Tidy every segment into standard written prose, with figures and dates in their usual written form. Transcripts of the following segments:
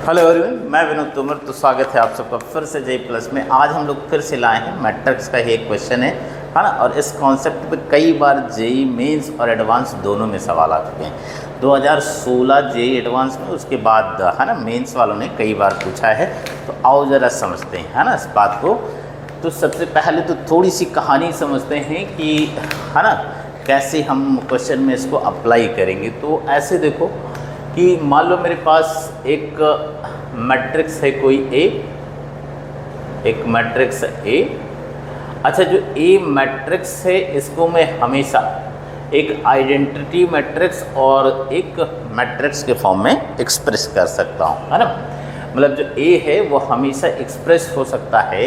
Hello everyone, मैं विनोद तोमर। तो स्वागत है आप सबका फिर से जे प्लस में। आज हम लोग फिर से लाए हैं मैट्रिक्स का ही एक क्वेश्चन है ना। और इस कॉन्सेप्ट पे कई बार जेई मेंस और एडवांस दोनों में सवाल आ चुके हैं। 2016 जेई एडवांस में, उसके बाद है ना मेंस वालों ने कई बार पूछा है। तो आओ ज़रा समझते हैं है ना इस बात को। तो सबसे पहले तो थोड़ी सी कहानी समझते हैं कि है ना कैसे हम क्वेश्चन में इसको अप्लाई करेंगे। तो ऐसे देखो कि मान लो मेरे पास एक मैट्रिक्स है कोई ए, एक मैट्रिक्स ए। अच्छा, जो ए मैट्रिक्स है इसको मैं हमेशा एक आइडेंटिटी मैट्रिक्स और एक मैट्रिक्स के फॉर्म में एक्सप्रेस कर सकता हूँ, है ना। मतलब जो ए है वो हमेशा एक्सप्रेस हो सकता है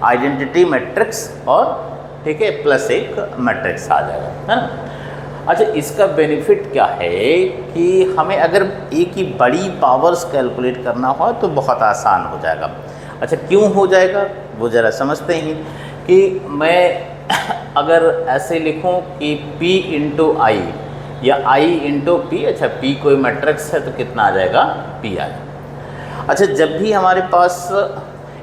आइडेंटिटी मैट्रिक्स और ठीक है प्लस एक मैट्रिक्स आ जाएगा, है ना। अच्छा, इसका बेनिफिट क्या है कि हमें अगर ए की बड़ी पावर्स कैलकुलेट करना हो तो बहुत आसान हो जाएगा। अच्छा, क्यों हो जाएगा वो ज़रा समझते हैं कि मैं अगर ऐसे लिखूं कि P इंटू आई या I इंटू P। अच्छा, P कोई मैट्रिक्स है तो कितना आ जाएगा, P आ जाएगा। अच्छा, जब भी हमारे पास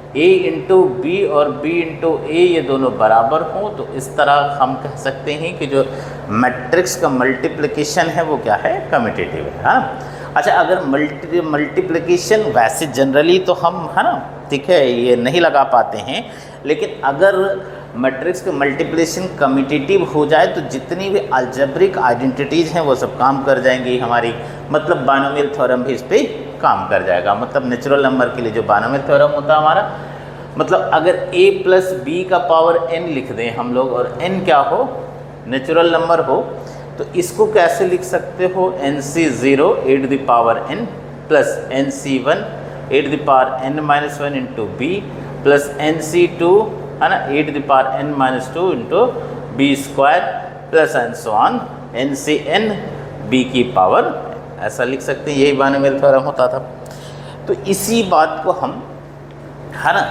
A इंटू बी और B इंटू ए ये दोनों बराबर हों तो इस तरह हम कह सकते हैं कि जो मैट्रिक्स का मल्टीप्लिकेशन है वो क्या है, कम्यूटेटिव है, हाँ। अच्छा, अगर मल्टीप्लिकेशन वैसे जनरली तो हम है ना ठीक है ये नहीं लगा पाते हैं, लेकिन अगर मैट्रिक्स का मल्टीप्लिकेशन कम्यूटेटिव हो जाए तो जितनी भी अलजेब्रिक आइडेंटिटीज़ हैं वो सब काम कर जाएंगी हमारी। मतलब बाइनोमियल थ्योरम भी इस पर काम कर जाएगा। मतलब नेचुरल नंबर के लिए जो बाइनोमियल थ्योरम होता है हमारा, मतलब अगर a प्लस बी का पावर n लिख दें हम लोग और n क्या हो, नेचुरल नंबर हो, तो इसको कैसे लिख सकते हो, nc0 e⁻n plus nc1 e⁻n-1 into B plus nc2 है ना e⁻n-2 into b square plus and so on ncn b की पावर, ऐसा लिख सकते हैं। यही बाइनोमियल थ्योरम होता था। तो इसी बात को हम है ना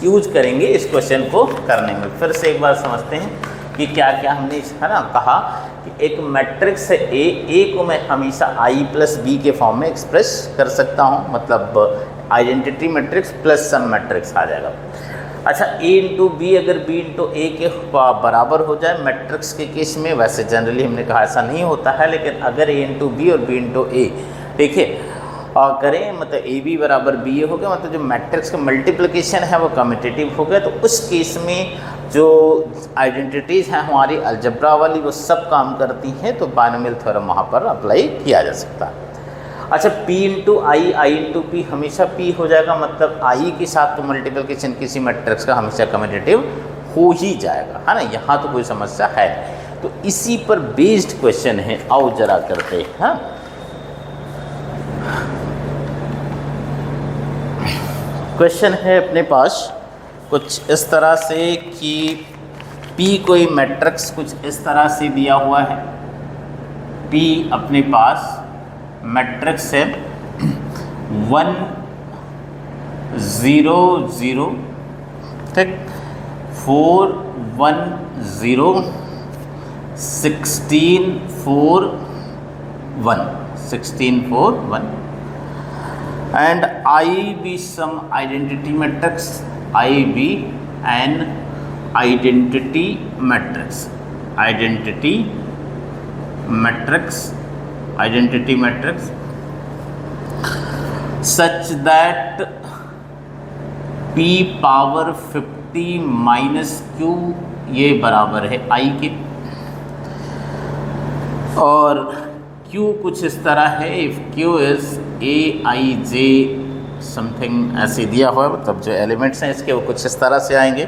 यूज करेंगे इस क्वेश्चन को करने में। फिर से एक बार समझते हैं कि क्या क्या हमने है ना कहा कि एक मैट्रिक्स है ए को मैं हमेशा आई प्लस बी के फॉर्म में एक्सप्रेस कर सकता हूँ। मतलब identity matrix plus some matrix आ जाएगा। अच्छा, ए इंटू बी अगर बी इंटू ए के बराबर हो जाए मैट्रिक्स के केस में, वैसे जनरली हमने कहा ऐसा नहीं होता है, लेकिन अगर ए इंटू बी और बी इंटू ए ठीक है करें, मतलब ए बी बराबर बी ए हो गया, मतलब जो मैट्रिक्स का मल्टीप्लिकेशन है वो कम्यूटेटिव हो गया, तो उस केस में जो आइडेंटिटीज़ हैं हमारी अलजेब्रा वाली वो सब काम करती हैं, तो बाइनोमियल थ्योरम वहाँ पर अप्लाई किया जा सकता है। अच्छा, P इंटू आई इंटू पी हमेशा P हो जाएगा, मतलब I के साथ तो मल्टीप्लिकेशन किसी मैट्रिक्स का हमेशा कम्यूटेटिव हो ही जाएगा, है ना। यहाँ तो कोई समस्या है। तो इसी पर बेस्ड क्वेश्चन है, आओ जरा करते हैं। हाँ, क्वेश्चन है अपने पास कुछ इस तरह से कि P कोई मैट्रिक्स कुछ इस तरह से दिया हुआ है। P अपने पास मैट्रिक्स है 1 0 0 ठीक, 4 1 0 16 4 1 16 4 1 and I be some identity matrix, I be an identity matrix, identity matrix such that p power 50 minus q ये बराबर है I के, और q कुछ इस तरह है, if q is aij something ऐसे दिया हुआ है, मतलब जो एलिमेंट्स हैं इसके वो कुछ इस तरह से आएंगे।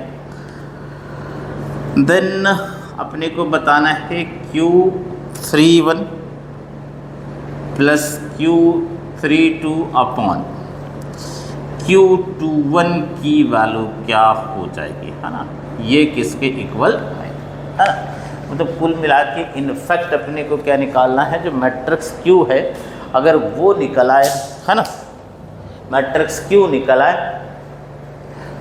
देन अपने को बताना है q31 plus q32 upon q21 की वैल्यू क्या हो जाएगी, है ना। ये किसके इक्वल है ना। मतलब कुल मिला के इनफैक्ट अपने को क्या निकालना है, जो मैट्रिक्स Q है अगर वो निकल आए, है ना, मैट्रिक्स Q निकल आए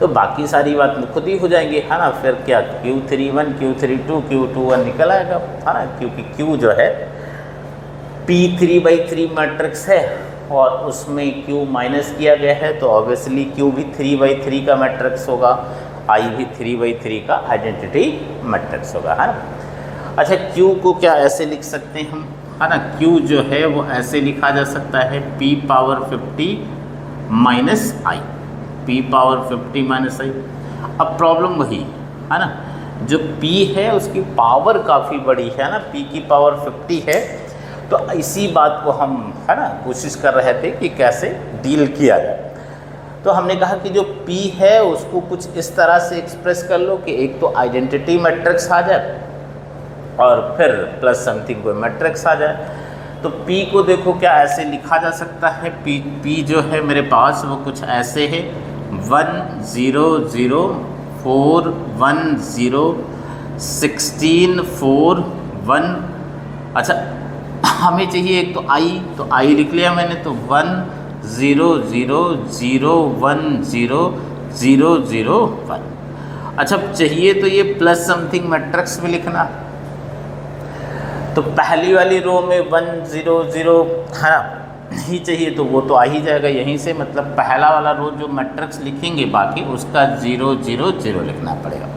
तो बाकी सारी बात खुद ही हो जाएंगी, है ना। फिर क्या Q31 Q32 Q21 निकल आएगा, है ना, क्योंकि Q जो है P3/3 मैट्रिक्स है, और उसमें Q माइनस किया गया है, तो ऑब्वियसली Q भी 3/3 का मैट्रिक्स होगा, I भी 3/3 का आइडेंटिटी मैट्रिक्स होगा, है ना। अच्छा, Q को क्या ऐसे लिख सकते हैं हम, है ना। Q जो है वो ऐसे लिखा जा सकता है P⁻50 minus I, P⁻50 minus I। अब प्रॉब्लम वही है ना, जो P है उसकी पावर काफ़ी बड़ी है ना, P की पावर 50 है, तो इसी बात को हम, है ना, कोशिश कर रहे थे कि कैसे डील किया जाए। तो हमने कहा कि जो P है उसको कुछ इस तरह से एक्सप्रेस कर लो कि एक तो आइडेंटिटी मैट्रिक्स आ जाए और फिर प्लस समथिंग कोई मैट्रिक्स आ जाए। तो P को देखो क्या ऐसे लिखा जा सकता है, P जो है मेरे पास वो कुछ ऐसे है 1 0 0 4 1 0 16 4 1। अच्छा, हमें चाहिए एक तो I लिख लिया मैंने, तो 1 0 0 0 1 0 0 0 1। अच्छा, चाहिए तो ये प्लस समथिंग मैट्रिक्स भी लिखना, तो पहली वाली रो में 1 0 0 है ना ही चाहिए, तो वो तो आ ही जाएगा यहीं से, मतलब पहला वाला रो जो मैट्रिक्स लिखेंगे बाकी उसका 0 0 0 लिखना पड़ेगा।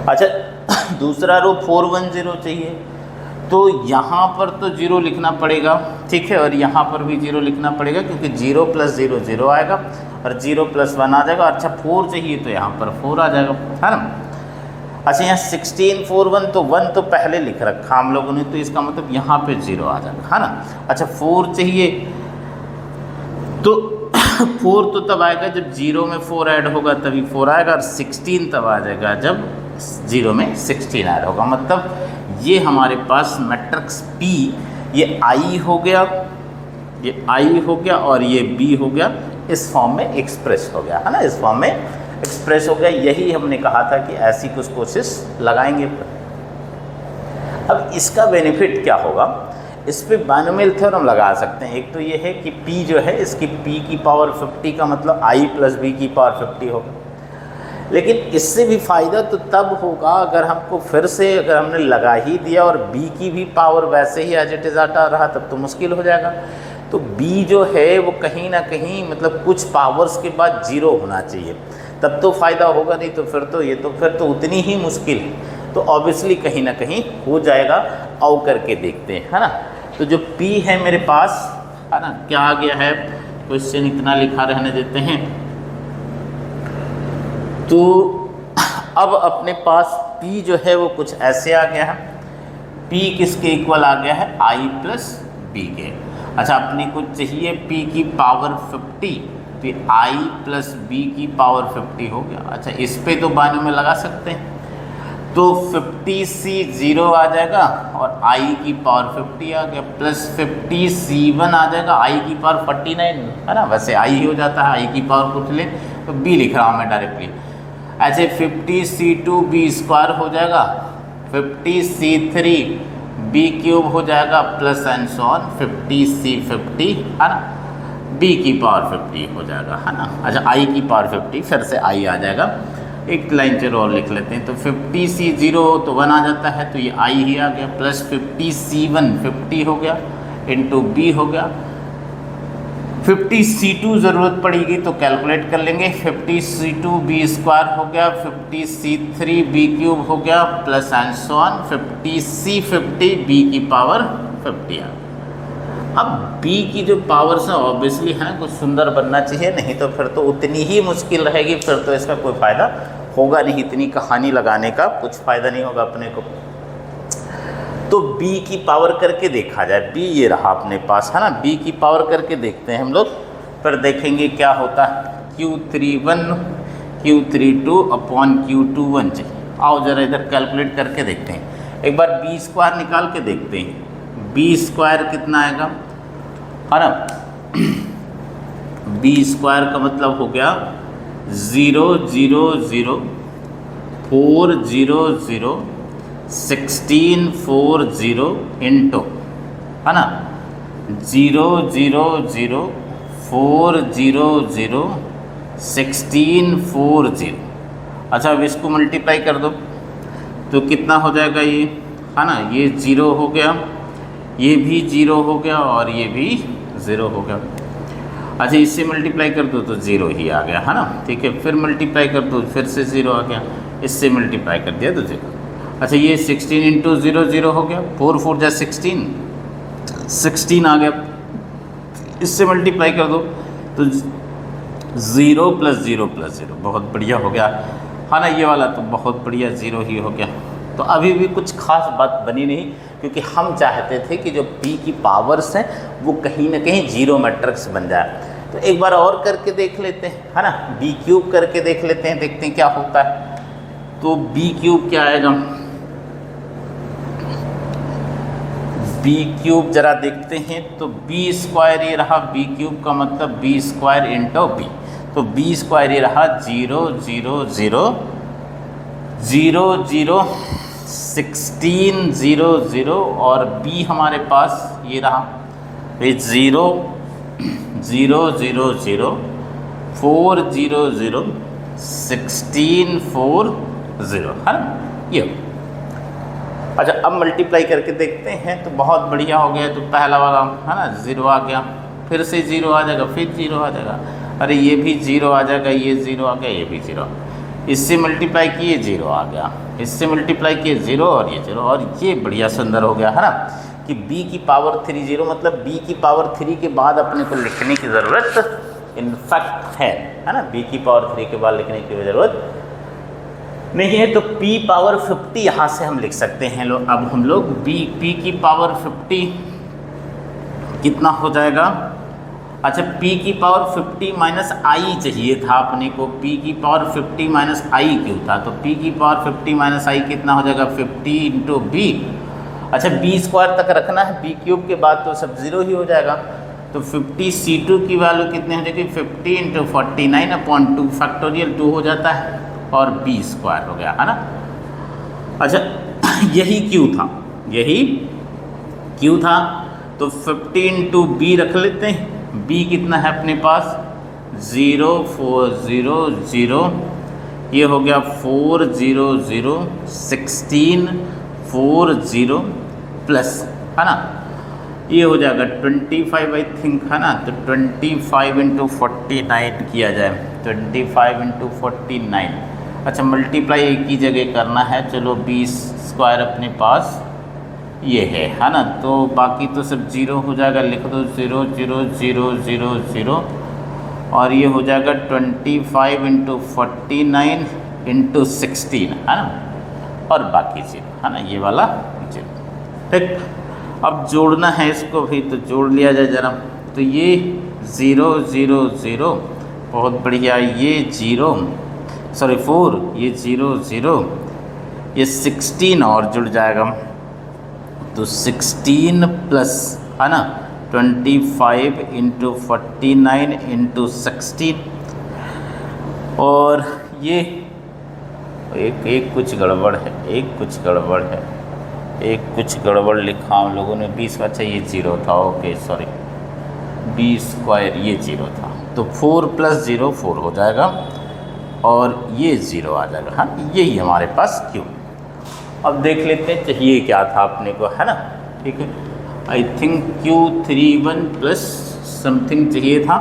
अच्छा, दूसरा रो 4 1 0 चाहिए, तो यहाँ पर तो 0 लिखना पड़ेगा, ठीक है, और यहाँ पर भी 0 लिखना पड़ेगा क्योंकि 0 + 0 0 आएगा और 0 + 1 आ जाएगा। अच्छा, 4 चाहिए तो यहाँ पर 4 आ जाएगा, है ना। अच्छा, यहाँ 16 4 1, तो 1 तो पहले लिख रखा हम लोगों ने, तो इसका मतलब यहाँ पे 0 आ जाएगा, है ना। अच्छा, 4 चाहिए तो 4 तो तब आएगा जब 0 में 4 ऐड होगा तभी 4 आएगा, और 16 तब आ जाएगा जब 0 में 16 ऐड होगा। मतलब ये हमारे पास मैट्रिक्स P, ये I हो गया, ये I हो गया और ये B हो गया, इस फॉर्म में एक्सप्रेस हो गया, है ना, इस फॉर्म में एक्सप्रेस हो गया। यही हमने कहा था कि ऐसी कुछ कोशिश लगाएंगे। अब इसका बेनिफिट क्या होगा, इस पे बाइनोमियल थ्योरम लगा सकते हैं। एक तो ये है कि P जो है इसकी P⁻50 का मतलब I + B⁻50 होगा, लेकिन इससे भी फ़ायदा तो तब होगा अगर हमको फिर से, अगर हमने लगा ही दिया और B की भी पावर वैसे ही एज इट इज़ आता रहा, तब तो मुश्किल हो जाएगा। तो B जो है वो कहीं ना कहीं मतलब कुछ पावर्स के बाद 0 होना चाहिए, तब तो फ़ायदा होगा, नहीं तो फिर तो ये तो फिर तो उतनी ही मुश्किल है। तो ऑब्वियसली कहीं ना कहीं हो जाएगा, आओ करके देखते हैं, है ना। तो जो P है मेरे पास, है ना, क्या आ गया है, क्वेश्चन इतना लिखा रहने देते हैं। तो अब अपने पास P जो है वो कुछ ऐसे आ गया है, P किसके इक्वल आ गया है, I + B के। अच्छा, अपने को चाहिए P की पावर 50, तो I + B की पावर 50 हो गया। अच्छा, इस पे तो बानों में लगा सकते हैं, तो 50C 0 आ जाएगा और I की पावर 50 आ गया, प्लस 50C1 आ जाएगा, I की पावर 49, है ना। वैसे I ही हो जाता है, I की पावर कुछ ले तो B लिख रहा हूँ मैं डायरेक्टली। ऐसे 50C2 B² हो जाएगा, 50C3 B³ हो जाएगा, plus and so on 50C50, है ना, B की पावर 50 हो जाएगा, है ना। अच्छा, I की पावर 50, फिर से I आ जाएगा, एक लाइन चलो और लिख लेते हैं। तो 50C0 तो 1 आ जाता है, तो ये I ही आ गया, प्लस 50C1 50 हो गया इंटू B हो गया। 50C2 ज़रूरत पड़ेगी तो कैलकुलेट कर लेंगे, 50C2 B² हो गया, 50C3 B³ हो गया, plus and so on 50C50 B की पावर 50 आ। अब B की जो पावर्स हैं ऑब्वियसली है कुछ सुंदर बनना चाहिए, नहीं तो फिर तो उतनी ही मुश्किल रहेगी, फिर तो इसका कोई फ़ायदा होगा नहीं, इतनी कहानी लगाने का कुछ फ़ायदा नहीं होगा अपने को। तो B की पावर करके देखा जाए, B ये रहा अपने पास, है ना, B की पावर करके देखते हैं हम लोग, फिर देखेंगे क्या होता है। Q31 Q32 अपॉन Q21 चाहिए। आओ ज़रा इधर कैलकुलेट करके देखते हैं, एक बार B² निकाल के देखते हैं। B² कितना आएगा, है ना, B² का मतलब हो गया 0 0 0 4 0 0 16 4 0 इंटू, है ना, 0 0 0 4 0 0 16 4 0। अच्छा, अब इसको मल्टीप्लाई कर दो तो कितना हो जाएगा ये, है ना, ये 0 हो गया, ये भी 0 हो गया और ये भी ज़ीरो हो गया। अच्छा इससे मल्टीप्लाई कर दो तो ज़ीरो ही आ गया, है ना, ठीक है। फिर मल्टीप्लाई कर दो फिर से ज़ीरो आ गया, इससे मल्टीप्लाई कर दिया तो ज़ीरो। अच्छा ये 16 इंटू ज़ीरो ज़ीरो हो गया, 4 4 जा 16 आ गया। इससे मल्टीप्लाई कर दो तो 0 प्लस 0 प्लस 0, बहुत बढ़िया हो गया, है ना। ये वाला तो बहुत बढ़िया ज़ीरो ही हो गया। तो अभी भी कुछ खास बात बनी नहीं, क्योंकि हम चाहते थे कि जो p की पावर्स हैं वो कहीं ना कहीं जीरो मैट्रिक्स बन जाए। तो एक बार और करके देख लेते हैं, है ना, b क्यूब करके देख लेते हैं, देखते हैं क्या होता है। तो b क्यूब क्या आएगा, b क्यूब जरा देखते हैं। तो b स्क्वायर ये रहा, b क्यूब का मतलब b स्क्वायर इंटू b। तो b स्क्वायर ये रहा 0 0 0 0 0 16 0 0, और b हमारे पास ये रहा 0 0 0 0 4 0 0 16 4 0, है ना ये। अच्छा अब मल्टीप्लाई करके देखते हैं, तो बहुत बढ़िया हो गया। तो पहला वाला, है ना, 0 आ गया, फिर से 0 आ जाएगा, फिर 0 आ जाएगा, अरे ये भी 0 आ जाएगा, ये 0 आ गया, ये भी 0। इससे मल्टीप्लाई किए 0 आ गया, इससे मल्टीप्लाई किए 0 और ये 0, और ये बढ़िया सुंदर हो गया, है ना, कि b की पावर 3 0, मतलब b की पावर 3 के बाद अपने को लिखने की ज़रूरत इनफैक्ट है ना, b की पावर 3 के बाद लिखने की ज़रूरत नहीं है। तो p पावर 50 यहाँ से हम लिख सकते हैं। अब हम लोग p की पावर 50 कितना हो जाएगा। अच्छा p की पावर 50 माइनस आई चाहिए था अपने को, p की पावर 50 माइनस आई क्यों था, तो p की पावर 50 माइनस आई कितना हो जाएगा 50 इंटू बी। अच्छा b स्क्वायर तक रखना है, b क्यूब के बाद तो सब ज़ीरो ही हो जाएगा। तो 50 C2 की वैल्यू कितनी हो जाएगी 50 इंटू 49/2 फैक्टोरियल 2 हो जाता है, और b स्क्वायर हो गया, है ना। अच्छा यही q था, यही q था। तो 50 इंटू b रख लेते हैं, b कितना है अपने पास 0 4 0 0, ये हो गया 4 0 0 16 4 0 प्लस, है ना, ये हो जाएगा 25 आई थिंक, है ना। तो 25 इंटू 49 किया जाए, 25 इंटू 49। अच्छा मल्टीप्लाई एक ही जगह करना है, चलो 20 स्क्वायर अपने पास ये है ना। तो बाकी तो सब 0 हो जाएगा, लिख दो 0 0 0 0 0, और ये हो जाएगा 25 इंटू 49 इंटू 16, है ना, और बाकी 0, है ना, ये वाला 0। ठीक, अब जोड़ना है इसको भी, तो जोड़ लिया जाए ज़रा। तो ये 0 0 0, बहुत बढ़िया, ये 4, ये 0 0, ये 16 और जुड़ जाएगा, तो 16 प्लस, है ना, 25 इंटू 49 इंटू 16, और ये एक कुछ गड़बड़ है, एक कुछ गड़बड़ लिखा हम लोगों ने 20। अच्छा ये 0 था, ओके सॉरी, b स्क्वायर ये 0 था, तो 4 प्लस 0 4 हो जाएगा, और ये 0 आ जाएगा, हाँ यही हमारे पास q। अब देख लेते हैं चाहिए क्या था अपने को, है ना, ठीक है। I think Q31 plus something चाहिए था,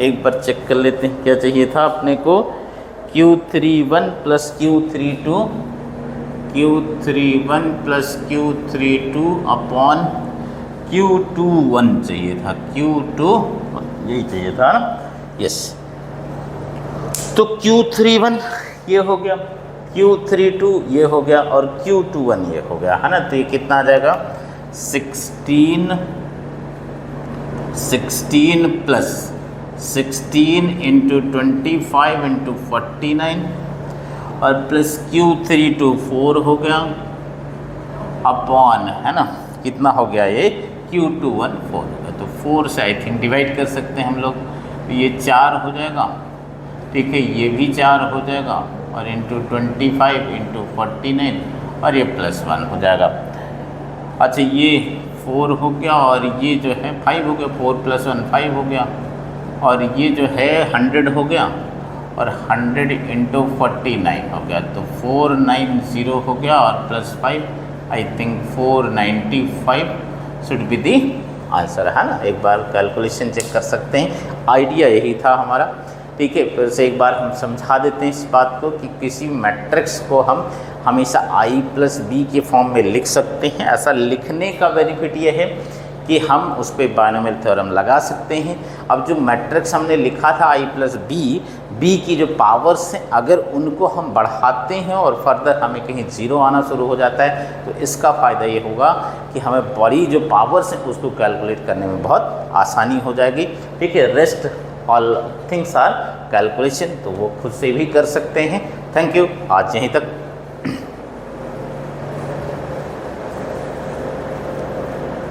एक बार चेक कर लेते हैं क्या चाहिए था अपने को। Q31 plus Q32, Q31 plus Q32 upon Q21 चाहिए था, Q21 यही चाहिए था ना, यस। तो Q31 ये हो गया, Q32 ये हो गया, और Q21 ये हो गया, है ना। तो ये कितना आ जाएगा 16 प्लस 16 इंटू 25 इंटू 49, और प्लस Q32 4 हो गया, अपॉन, है ना, कितना हो गया ये Q21 4 हो गया। तो 4 से आई थिंक डिवाइड कर सकते हैं हम लोग, तो ये 4 हो जाएगा, ठीक है, ये भी 4 हो जाएगा, और इंटू 25 इंटू 49, और ये प्लस 1 हो जाएगा। अच्छा ये 4 हो गया, और ये जो है 5 हो गया, 4 प्लस 1 5 हो गया, और ये जो है 100 हो गया, और 100 इंटू 49 हो गया, तो 490 हो गया, और plus 5 I think 495 should be the answer है ना। एक बार कैलकुलेशन चेक कर सकते हैं, आइडिया यही था हमारा। ठीक है, फिर से एक बार हम समझा देते हैं इस बात को कि किसी मैट्रिक्स को हम हमेशा i प्लस बी के फॉर्म में लिख सकते हैं। ऐसा लिखने का बेनिफिट ये है कि हम उस पर बायनोमियल थ्योरम लगा सकते हैं। अब जो मैट्रिक्स हमने लिखा था i प्लस बी की जो पावर्स हैं, अगर उनको हम बढ़ाते हैं और फर्दर हमें कहीं जीरो आना शुरू हो जाता है, तो इसका फ़ायदा ये होगा कि हमें बड़ी जो पावर्स हैं उसको कैलकुलेट करने में बहुत आसानी हो जाएगी। ठीक है, rest all things are calculation, तो वो खुद से भी कर सकते हैं। थैंक यू, आज यहीं तक।